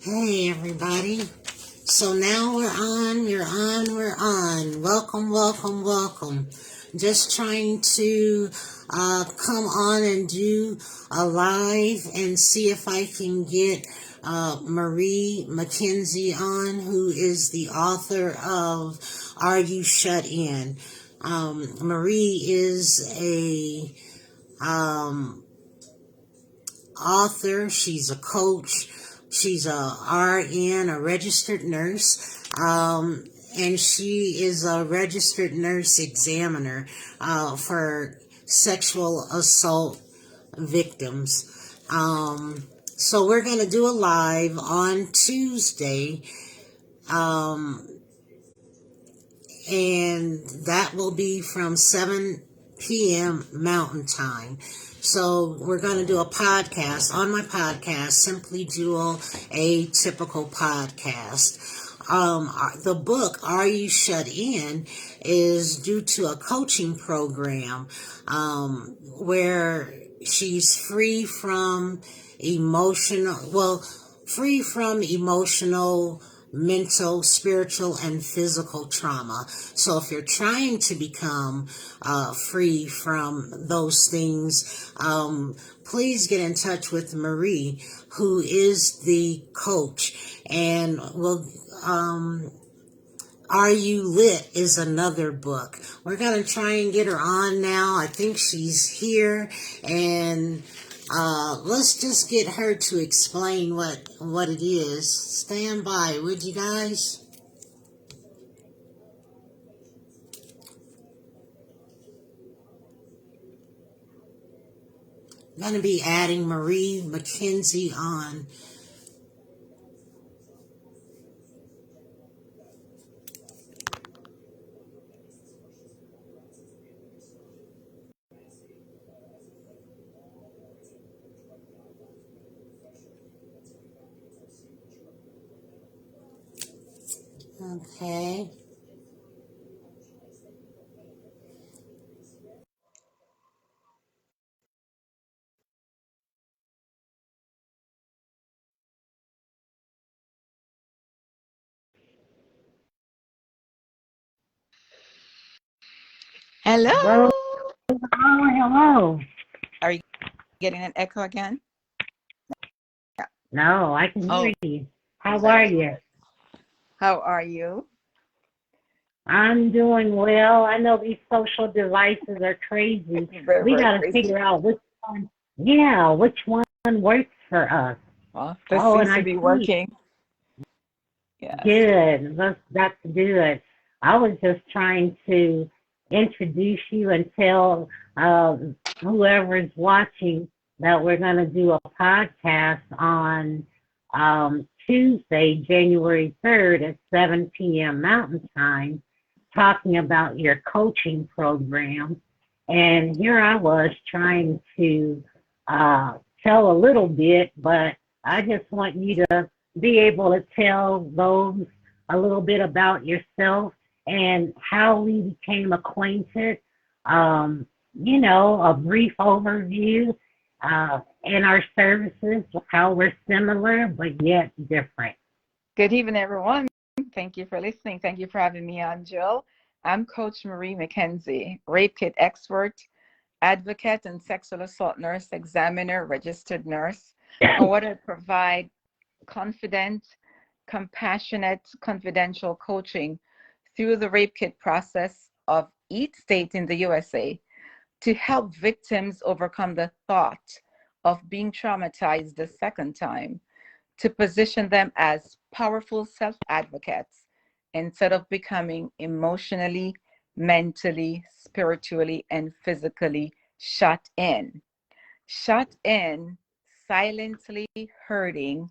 Hey everybody. So now we're on. Welcome, welcome, welcome. Just trying to come on and do a live and see if I can get Marie McKenzie on, who is the author of Are You Shut In? Marie is a author. She's a coach. She's a RN, a registered nurse, and she is a registered nurse examiner for sexual assault victims. So we're going to do a live on Tuesday, and that will be from 7 p.m. Mountain Time. So we're going to do a podcast on my podcast, Simply Jewel, a typical podcast. The book, Are You Shut In, is due to a coaching program where she's free from emotional, mental, spiritual, and physical trauma. So if you're trying to become free from those things, please get in touch with Marie, who is the coach, and Are You Lit is another book. We're going to try and get her on now. I think she's here, and let's just get her to explain what it is. Stand by, would you guys? I'm going to be adding Marie McKenzie on. Okay. Hello. Hello. Hello. Are you getting an echo again? Yeah. No, I can hear Oh, you. How are very you? good. How are you? I'm doing well. I know these social devices are crazy. Very, We very got to crazy. figure out which one works for us. Well, this Oh, and seems to I be see. working. Yes. Good. That's good. I was just trying to introduce you and tell whoever's watching that we're going to do a podcast on Tuesday, January 3rd at 7 p.m. Mountain Time, talking about your coaching program. And here I was trying to tell a little bit, but I just want you to be able to tell those a little bit about yourself and how we became acquainted. A brief overview in our services, how we're similar but yet different. Good evening, everyone. Thank you for listening. Thank you for having me on, Jill. I'm Coach Marie McKenzie, rape kit expert, advocate, and sexual assault nurse examiner, registered nurse. And what I provide confident, compassionate, confidential coaching through the rape kit process of each state in the USA to help victims overcome the thought of being traumatized the second time, to position them as powerful self-advocates instead of becoming emotionally, mentally, spiritually, and physically shut in. Shut in, silently hurting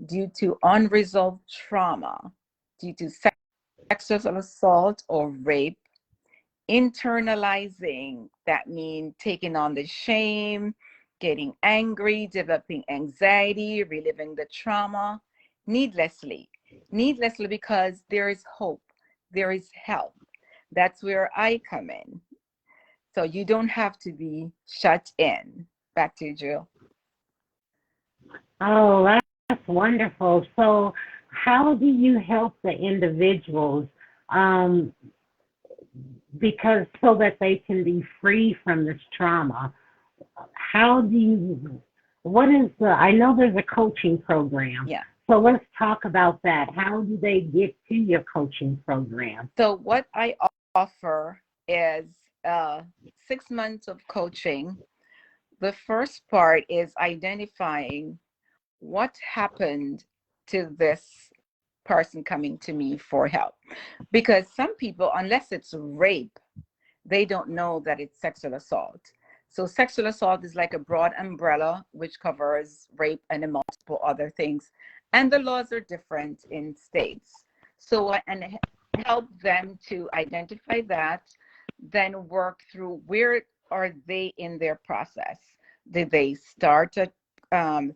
due to unresolved trauma, due to sexual assault or rape, internalizing, that means taking on the shame, getting angry, developing anxiety, reliving the trauma needlessly because there is hope, there is help. That's where I come in. So you don't have to be shut in. Back to you, Jill. Oh, That's wonderful. So, how do you help the individuals? Um, because so that they can be free from this trauma. How do you, what is the, I know there's a coaching program. Yeah. So let's talk about that. How do they get to your coaching program? So what I offer is 6 months of coaching. The first part is identifying what happened to this person coming to me for help. Because some people, unless it's rape, they don't know that it's sexual assault. So sexual assault is like a broad umbrella which covers rape and multiple other things. And the laws are different in states. So and help them to identify that, then work through where are they in their process. Did they start a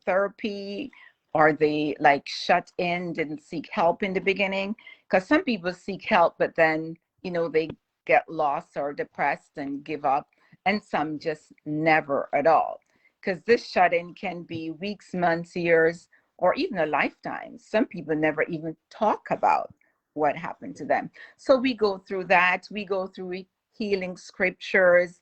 therapy? Are they like shut in, didn't seek help in the beginning? Because some people seek help, but then, they get lost or depressed and give up, and some just never at all. Because this shut-in can be weeks, months, years, or even a lifetime. Some people never even talk about what happened to them. So we go through that. We go through healing scriptures.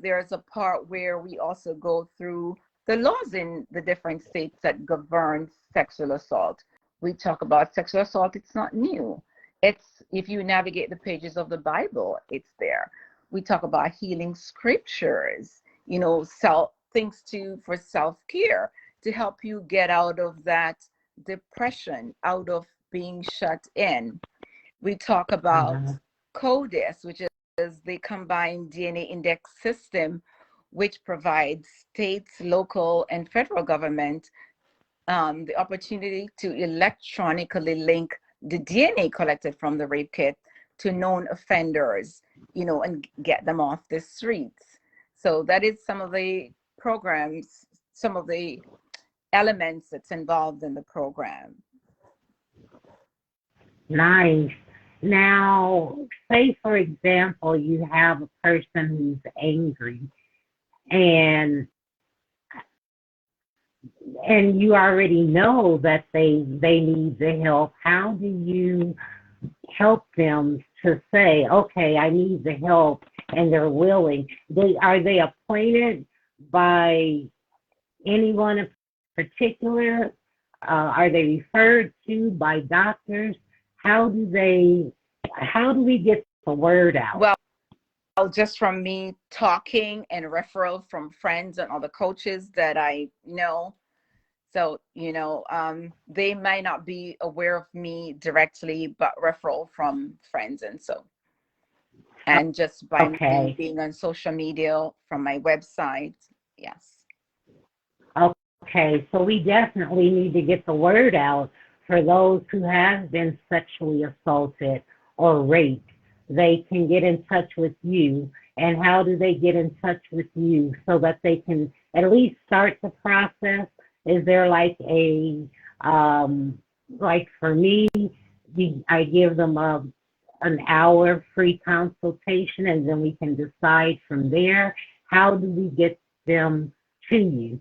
There's a part where we also go through the laws in the different states that govern sexual assault. We talk about sexual assault. It's not new. It's, if you navigate the pages of the Bible, it's there. We talk about healing scriptures, things for self-care to help you get out of that depression, out of being shut in. We talk about CODIS, which is the combined DNA index system, which provides states, local, and federal government the opportunity to electronically link the DNA collected from the rape kit to known offenders, and get them off the streets. So that is some of the programs, some of the elements that's involved in the program. Nice. Now, say for example, you have a person who's angry and you already know that they need the help. How do you help them to say, okay, I need the help, and they're willing? Are they appointed by anyone in particular? Are they referred to by doctors? How do we get the word out? Well, just from me talking and referral from friends and other coaches that I know. So, they might not be aware of me directly, but referral from friends and just by me being on social media, from my website. Yes. Okay, so we definitely need to get the word out for those who have been sexually assaulted or raped. They can get in touch with you. And how do they get in touch with you so that they can at least start the process? Is there like like for me, I give them an hour free consultation, and then we can decide from there. How do we get them to you?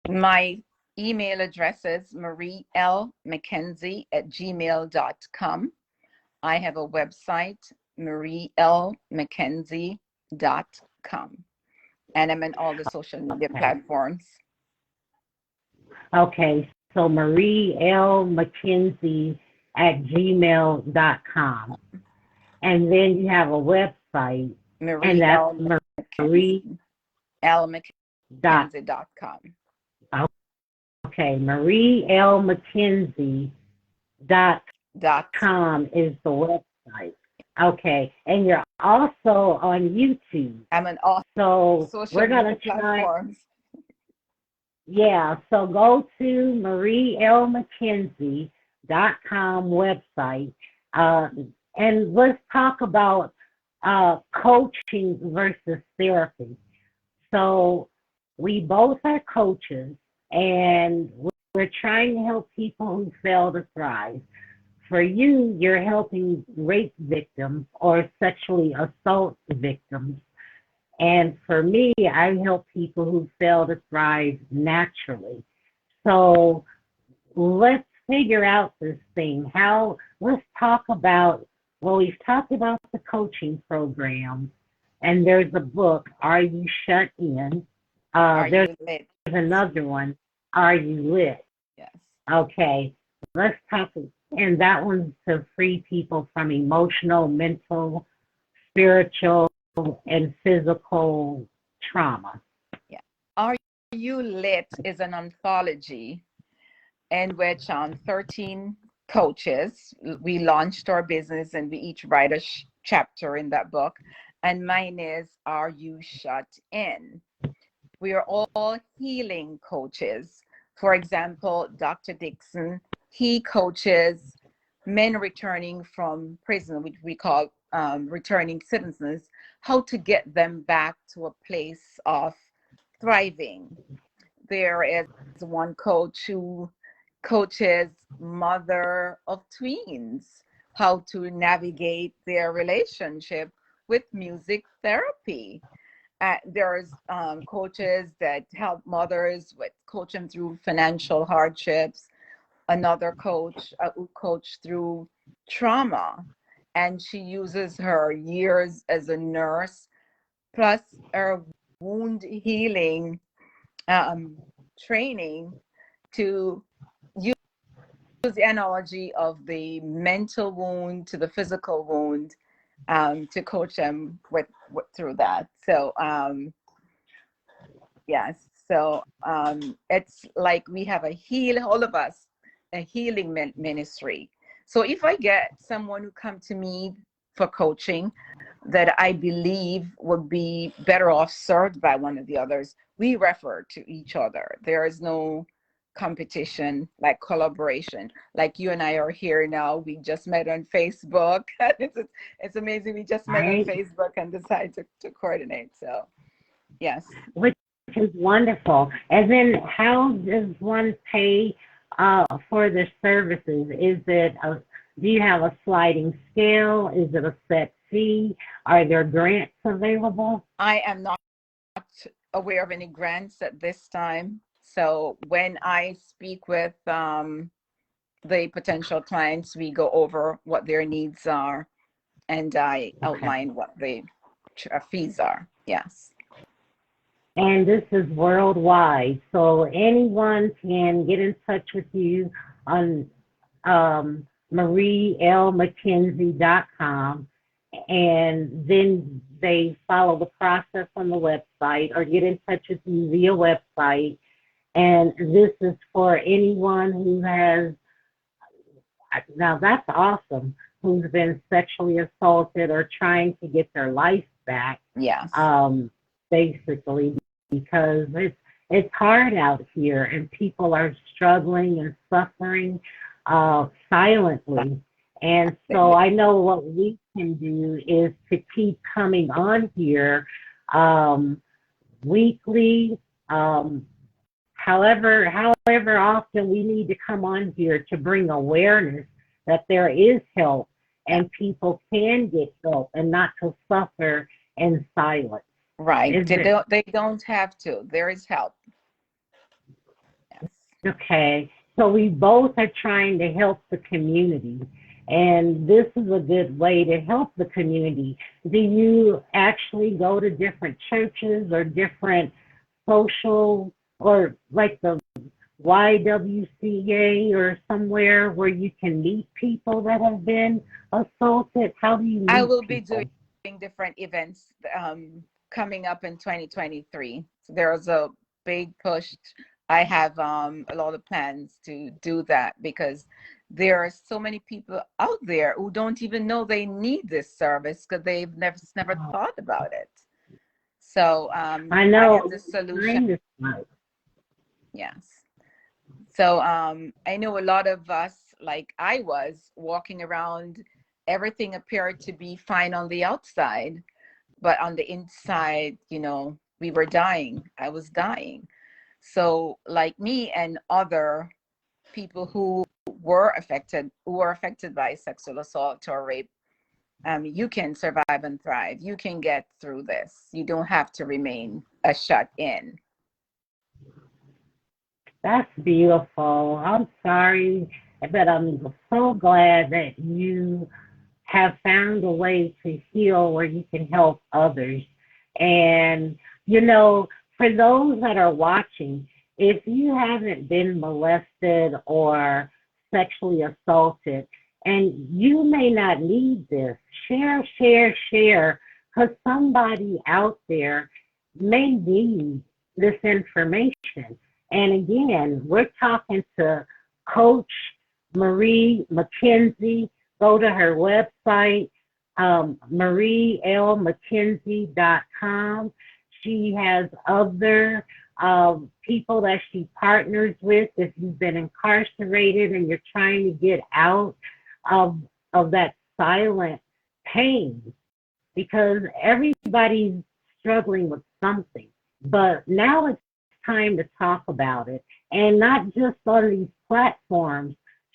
My email address is marielmckenzie@gmail.com. I have a website, marielmckenzie.com. And I'm in all the social media platforms. Okay, so marielmckenzie@gmail.com. And then you have a website, and that's marielmckenzie.com. Okay, marielmckenzie.com is the website. Okay, and you're also on YouTube. I'm on all social media platforms. Yeah, so go to marielmckenzie.com website, and let's talk about coaching versus therapy. So we both are coaches, and we're trying to help people who fail to thrive. For you, you're helping rape victims or sexually assault victims. And for me, I help people who fail to thrive naturally. So let's figure out this thing. Let's talk about, well, we've talked about the coaching program, and there's a book, Are You Shut In? Are There's you lit? another one, Are You Lit? Yes. Okay, let's talk, and that one's to free people from emotional, mental, spiritual, and physical trauma. Yeah. Are You Lit is an anthology in which 13 coaches, we launched our business and we each write a chapter in that book. And mine is Are You Shut In? We are all healing coaches. For example, Dr. Dixon, he coaches men returning from prison, which we call returning citizens, how to get them back to a place of thriving. There is one coach who coaches mother of tweens how to navigate their relationship with music therapy. There's coaches that help mothers with coaching through financial hardships. Another coach who coach through trauma, and she uses her years as a nurse plus her wound healing training to use the analogy of the mental wound to the physical wound to coach them through that. So yes, so it's like we have all of us, a healing ministry. So if I get someone who come to me for coaching that I believe would be better off served by one of the others, we refer to each other. There is no competition, like collaboration. Like you and I are here now. We just met on Facebook. It's amazing. We just met on Right? Facebook and decided to coordinate. So yes. Which is wonderful. And then how does one pay for the services? Do you have a sliding scale? Is it a set fee? Are there grants available? I am not aware of any grants at this time. So when I speak with the potential clients, we go over what their needs are and I Okay. outline what the fees are. Yes. And this is worldwide, so anyone can get in touch with you on marielmckenzie.com, and then they follow the process on the website or get in touch with you via website. And this is for anyone who has, now that's awesome, who's been sexually assaulted or trying to get their life back, Yes. basically, because it's hard out here and people are struggling and suffering silently. And so I know what we can do is to keep coming on here weekly, however often we need to come on here to bring awareness that there is help and people can get help and not to suffer in silence. Right. They don't have to. There is help. Yes. Okay. So we both are trying to help the community. And this is a good way to help the community. Do you actually go to different churches or different social, or like the YWCA or somewhere where you can meet people that have been assaulted? How do you meet I will be people? doing different events coming up in 2023. So there's a big push. I have a lot of plans to do that because there are so many people out there who don't even know they need this service because they've never thought about it. So I know. I have the solution. Yes. So I know a lot of us, like I was walking around, everything appeared to be fine on the outside, but on the inside, we were dying. I was dying. So like me and other people who were affected by sexual assault or rape, you can survive and thrive. You can get through this. You don't have to remain shut in. That's beautiful. I'm sorry, but I'm so glad that you have found a way to heal where you can help others. And, you know, for those that are watching, if you haven't been molested or sexually assaulted, and you may not need this, share, because somebody out there may need this information. And again, we're talking to Coach Marie McKenzie. Go to her website, marielmckenzie.com. She has other people that she partners with. If you've been incarcerated and you're trying to get out of, of that silent pain, because everybody's struggling with something. But now it's time to talk about it, and not just on these platforms.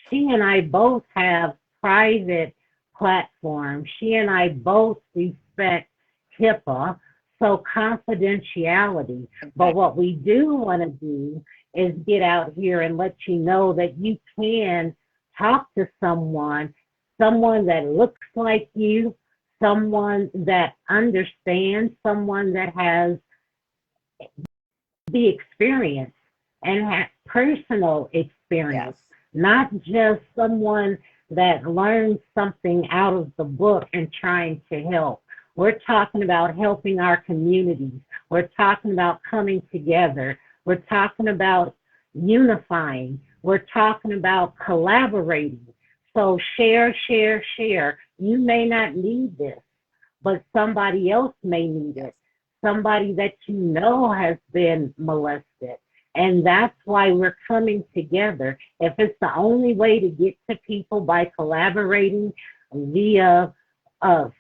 She and I both have private platforms. She and I both respect HIPAA, so confidentiality. But what we do want to do is get out here and let you know that you can talk to someone that looks like you, someone that understands, someone that has the experience and have personal experience, Yes. not just someone that learned something out of the book and trying to help. We're talking about helping our communities. We're talking about coming together. We're talking about unifying. We're talking about collaborating. So share. You may not need this, but somebody else may need it. Somebody that you know has been molested. And that's why we're coming together. If it's the only way to get to people by collaborating via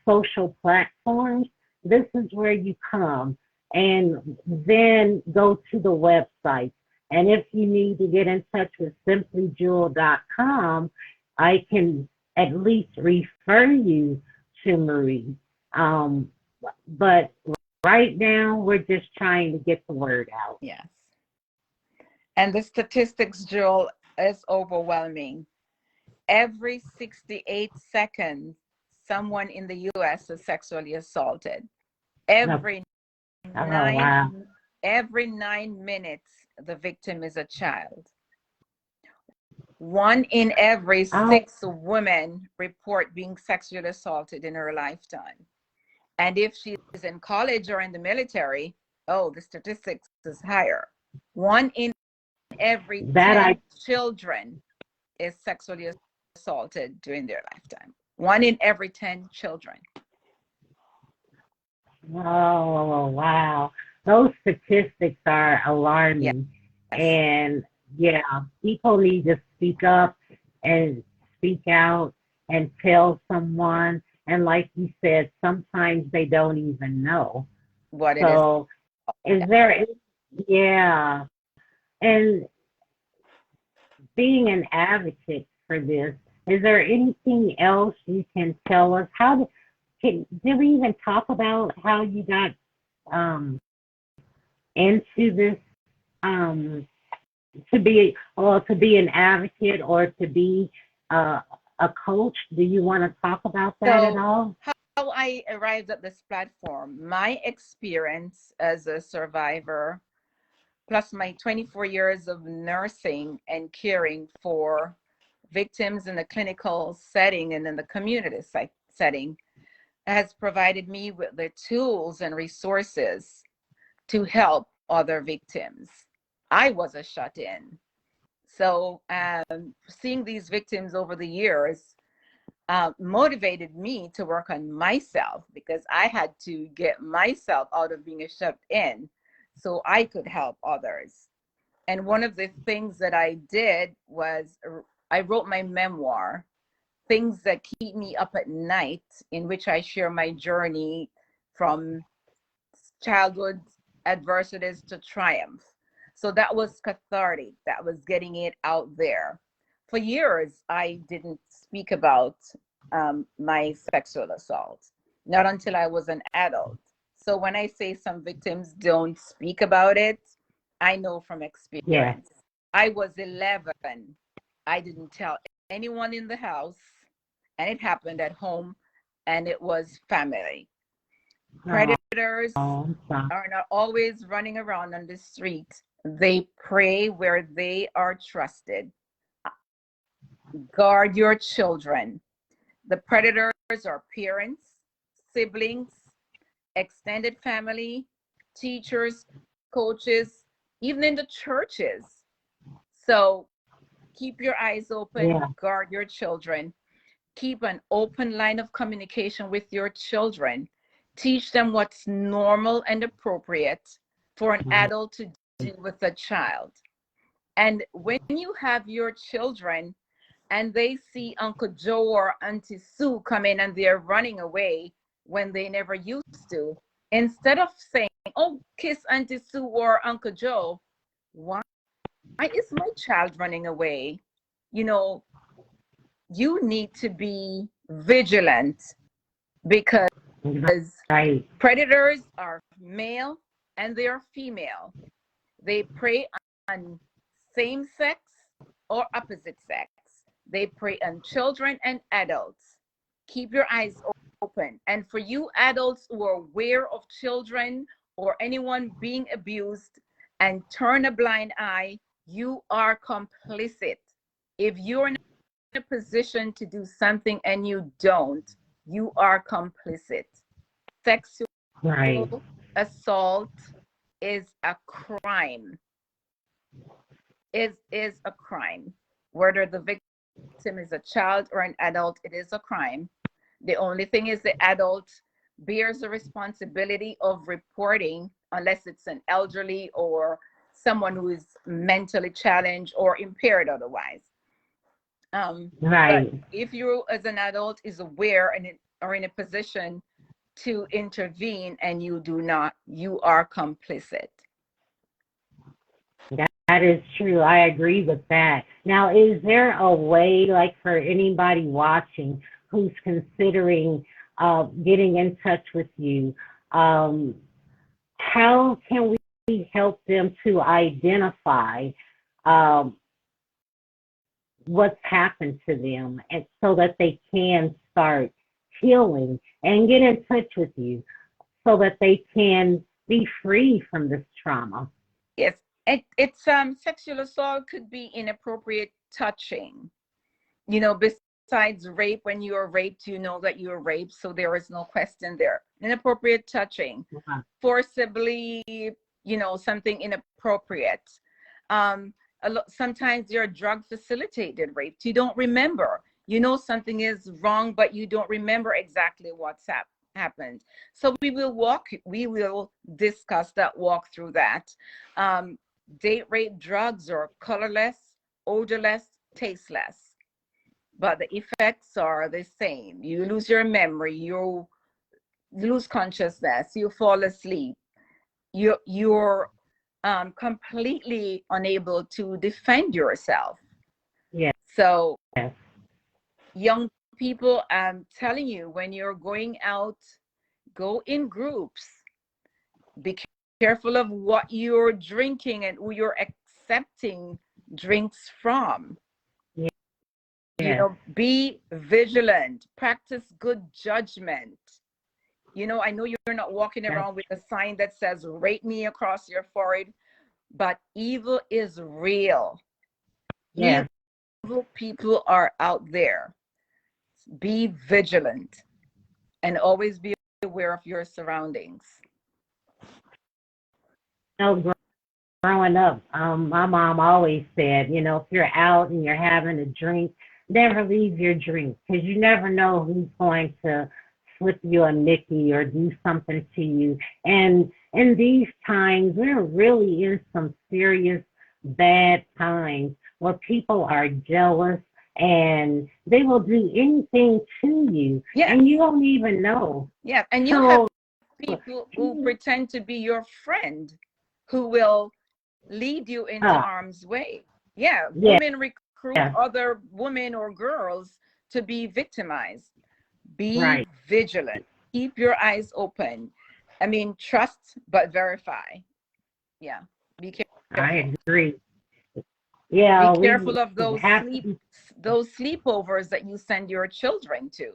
social platforms, this is where you come. And then go to the website. And if you need to get in touch with simplyyjewel.com, I can at least refer you to Marie. But right now, we're just trying to get the word out. Yes. And the statistics, Joel, is overwhelming. Every 68 seconds, someone in the US is sexually assaulted. Every Oh, nine wow. every 9 minutes, the victim is a child. 1 in every Oh, 6 women report being sexually assaulted in her lifetime. And if she is in college or in the military, oh, the statistics is higher. 1 in every that 10 children is sexually assaulted during their lifetime. 1 in every 10 children. oh, wow. Those statistics are Yes. alarming. And yeah, people need to speak up and speak out and tell someone. And like you said, sometimes they don't even know. What it is. So, is there, yeah. And being an advocate for this, is there anything else you can tell us? Did we even talk about how you got into this um, to be an advocate or to be a coach? Do you want to talk about that at So all? how I arrived at this platform, my experience as a survivor, plus my 24 years of nursing and caring for victims in the clinical setting and in the community setting, has provided me with the tools and resources to help other victims. I was a shut in. So seeing these victims over the years motivated me to work on myself, because I had to get myself out of being a shut in so I could help others. And one of the things that I did was I wrote my memoir, Things That Keep Me Up at Night, in which I share my journey from childhood adversities to triumph. So that was cathartic. That was getting it out there. For years, I didn't speak about my sexual assault, not until I was an adult. So when I say some victims don't speak about it, I know from Yeah. experience. I was 11. I didn't tell anyone in the house, and it happened at home, and it was family. Oh, Predators I'm sorry. are not always running around on the street. They prey where they are trusted. Guard your children. The predators are parents, siblings, extended family, teachers, coaches, even in the churches. So keep your eyes open, Yeah, guard your children, keep an open line of communication with your children. Teach them what's normal and appropriate for an right. adult to do with a child. And when you have your children and they see Uncle Joe or Auntie Sue come in and they're running away when they never used to, instead of saying, oh, kiss Auntie Sue or Uncle Joe, why is my child running away? You know, you need to be vigilant because Right. predators are male and they are female. They prey on same sex or opposite sex. They prey on children and adults. Keep your eyes open. And for you adults who are aware of children or anyone being abused and turn a blind eye, you are complicit. If you're in a position to do something and you don't, you are complicit. Sexual Right. assault is a crime. Is a crime. Whether the victim is a child or an adult, it is a crime. The only thing is the adult bears the responsibility of reporting unless it's an elderly or someone who is mentally challenged or impaired otherwise. But Right. if you as an adult is aware and are in a position to intervene and you do not, you are complicit. That is true. I agree with that. Now, is there a way, like for anybody watching who's considering getting in touch with you, um, how can we help them to identify um, what's happened to them, and so that they can start healing and get in touch with you so that they can be free from this trauma? Yes, it's sexual assault could be inappropriate touching. You know, besides rape, when you are raped, you know that you are raped, so there is no question there. Inappropriate touching, Uh-huh. forcibly, you know, something inappropriate. Um, sometimes you're drug facilitated rape. You don't remember. You know something is wrong, but you don't remember exactly what's happened. So we will discuss that, walk through that. Um, Date rape drugs are colorless, odorless, tasteless, but the effects are the same. You lose your memory, you lose consciousness, you fall asleep, you're completely unable to defend yourself. Yes. So young people, I'm telling you, when you're going out, go in groups. Be careful of what you're drinking and who you're accepting drinks from. You Yes. know, be vigilant, practice good judgment. You know, I know you're not walking That's around with a sign that says rape me across your forehead, but evil is real. yes. Evil people are out there. Be vigilant and always be aware of your surroundings. No, growing up, my mom always said, if you're out and you're having a drink, never leave your drink because you never know who's going to slip you a Mickey or do something to you. And in these times, we're really in some serious bad times where people are jealous and they will do anything to you Yes, and you don't even know. yeah. And you have So, people who pretend to be your friend who will lead you into uh, harm's way. Yeah, yeah, women recruit other women or girls to be victimized. Be right. vigilant. Keep your eyes open. I mean, trust but verify. Yeah, be I careful. agree. Be Yeah, careful we of have to be. those sleepovers that you send your children to.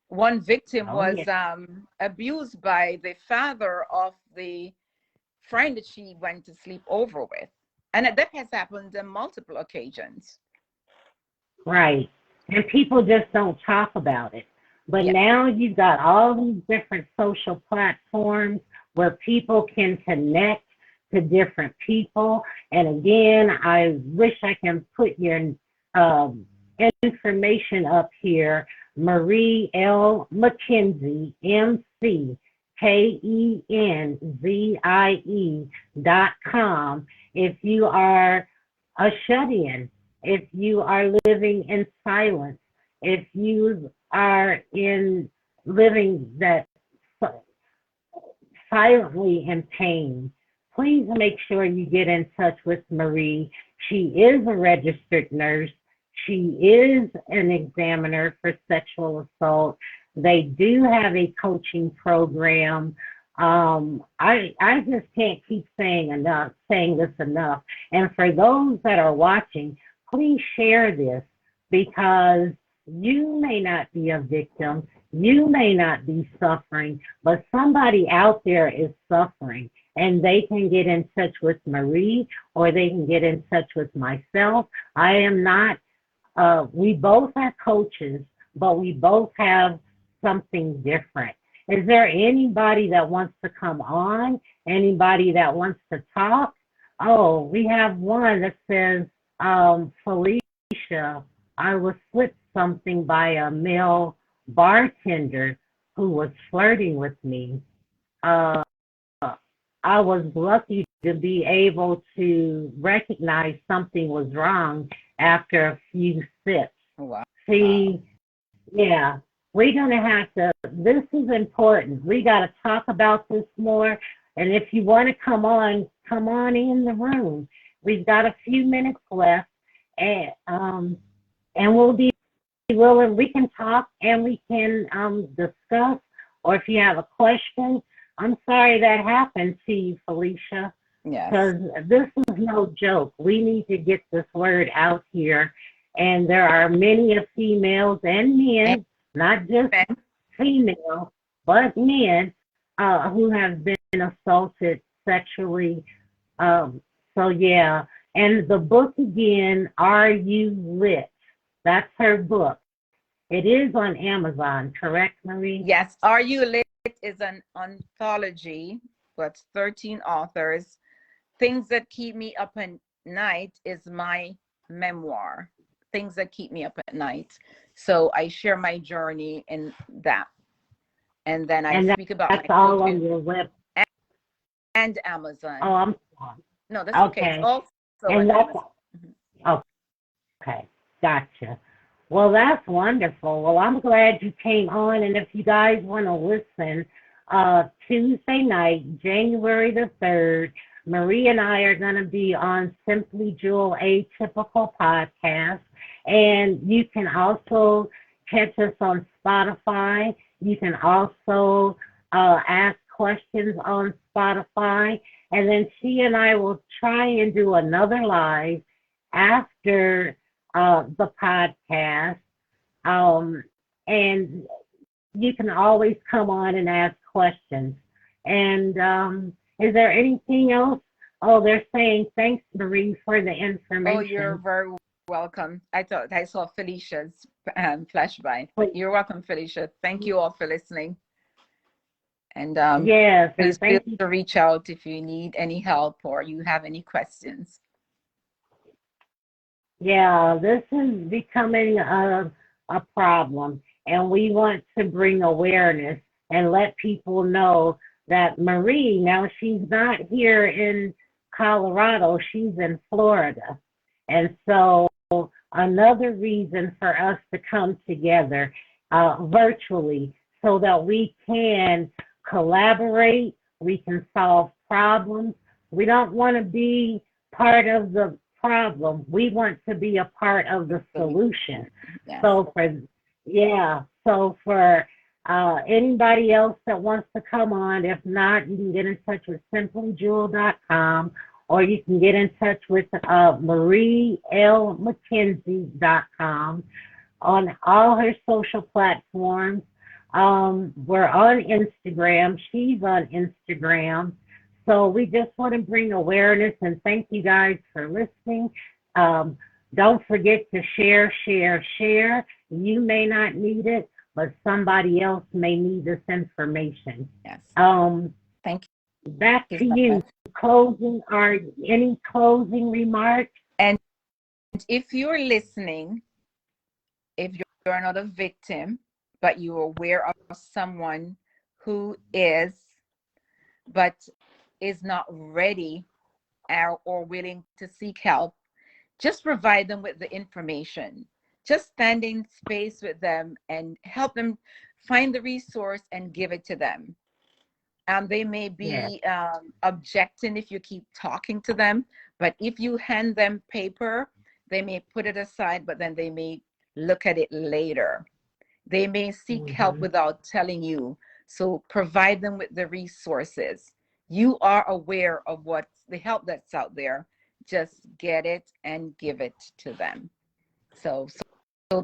One victim Oh, yeah. was abused by the father of the friend that she went to sleep over with. And that has happened on multiple occasions. Right. And people just don't talk about it. But Yeah. now you've got all these different social platforms where people can connect to different people. And again, I wish I can put your um, information up here. Marie L. McKenzie, McKenzie.com. If you are a shut-in, if you are living in silence, if you are in living that silently in pain, please make sure you get in touch with Marie. She is a registered nurse. She is an examiner for sexual assault. They do have a coaching program. I just can't keep saying this enough. And for those that are watching, please share this because you may not be a victim, you may not be suffering, but somebody out there is suffering, and they can get in touch with Marie or they can get in touch with myself. I am not, we both are coaches, but we both have something different. Is there anybody that wants to come on? Anybody that wants to talk? Oh, we have one that says, Felicia, I was slipped something by a male bartender who was flirting with me. Uh, I was lucky to be able to recognize something was wrong after a few sips. Wow. See, yeah, we're going to have to, this is important. We got to talk about this more. And if you want to come on in the room. We've got a few minutes left, and we'll be willing, we can talk and we can discuss, or if you have a question. I'm sorry that happened to you, Felicia, Yes. because this is no joke. We need to get this word out here. And there are many of females and men, not just female, but men who have been assaulted sexually. So, yeah. And the book again, Are You Lit? That's her book. It is on Amazon, correct, Marie? Yes. Are You Lit is an anthology, but 13 authors. Things That Keep Me Up at Night is my memoir. Things That Keep Me Up at Night. So I share my journey in that. And then I speak about that's my all book on your web and Amazon. Oh, I'm sorry. No, that's okay. It's also and on that's Amazon. okay. Gotcha. Well, that's wonderful. Well, I'm glad you came on, and if you guys want to listen, Tuesday night, January the 3rd, Marie and I are going to be on Simply Jewel Atypical Podcast, and you can also catch us on Spotify. You can also ask questions on Spotify, and then she and I will try and do another live after the podcast, and you can always come on and ask questions. And is there anything else? Oh, they're saying thanks, Marie, for the information. Oh, you're very welcome. I thought I saw Felicia's flash by. You're welcome, Felicia. Thank you all for listening. And yes, please feel free to reach out if you need any help or you have any questions. Yeah, this is becoming a problem, and we want to bring awareness and let people know that Marie, now she's not here in Colorado, she's in Florida. And so another reason for us to come together virtually so that we can collaborate, we can solve problems. We don't want to be part of the problem. We want to be a part of the solution. Yeah. So for anybody else that wants to come on, if not, you can get in touch with simplyjewel.com or you can get in touch with marielmckenzie.com on all her social platforms. We're on Instagram. She's on Instagram. So we just want to bring awareness and thank you guys for listening. Don't forget to share, share, share. You may not need it, but somebody else may need this information. Yes. Thank you. Back to you. Closing or any closing remarks? And if you're listening, if you're not a victim, but you're aware of someone who is, but is not ready or willing to seek help, just provide them with the information. Just stand in space with them and help them find the resource and give it to them. They may be objecting if you keep talking to them, but if you hand them paper, they may put it aside, but then they may look at it later. They may seek help without telling you. So provide them with the resources. You are aware of what the help that's out there. Just get it and give it to them. So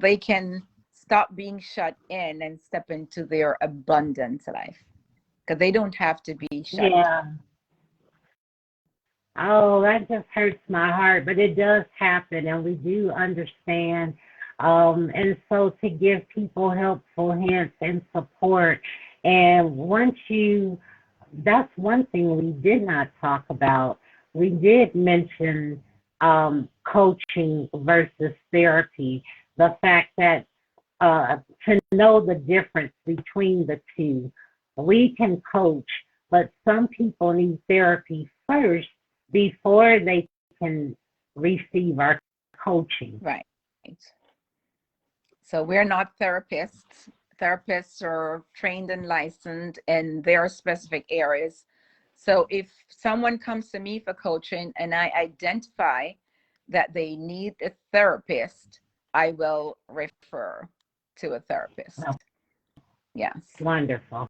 they can stop being shut in and step into their abundant life. Because they don't have to be shut in. Oh, that just hurts my heart, but it does happen, and we do understand. And so to give people helpful hints and support, and that's one thing we did not talk about. We did mention coaching versus therapy, the fact that to know the difference between the two. We can coach, but some people need therapy first before they can receive our coaching. Right. So we're not therapists. Therapists are trained and licensed in their specific areas. So if someone comes to me for coaching and I identify that they need a therapist, I will refer to a therapist. Oh. Yes. Wonderful.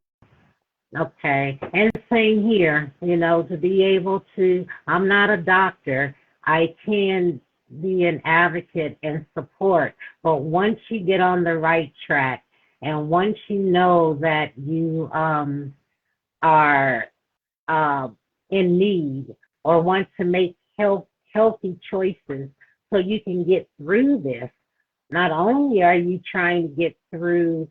Okay. And same here, to be able to, I'm not a doctor. I can be an advocate and support. But once you get on the right track and once you know that you are in need or want to make healthy choices so you can get through this, not only are you trying to get through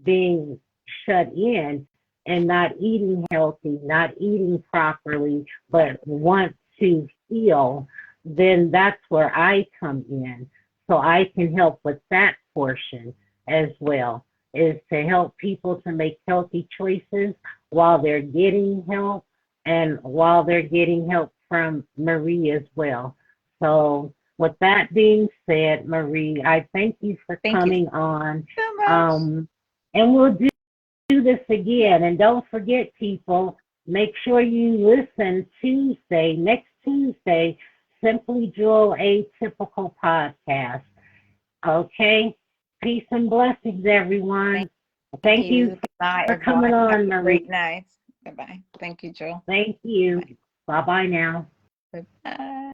being shut in and not eating healthy, not eating properly, but want to heal, then that's where I come in. So I can help with that portion as well, is to help people to make healthy choices while they're getting help and while they're getting help from Marie as well. So with that being said, Marie, I thank you for coming on. So much. And we'll do this again. And don't forget, people, make sure you listen next Tuesday, Simply Jewel Atypical Podcast. Okay? Peace and blessings, everyone. Thank you for coming on, Marie. Great night. Bye-bye. Thank you, Joel. Thank you. Bye-bye now. Bye-bye.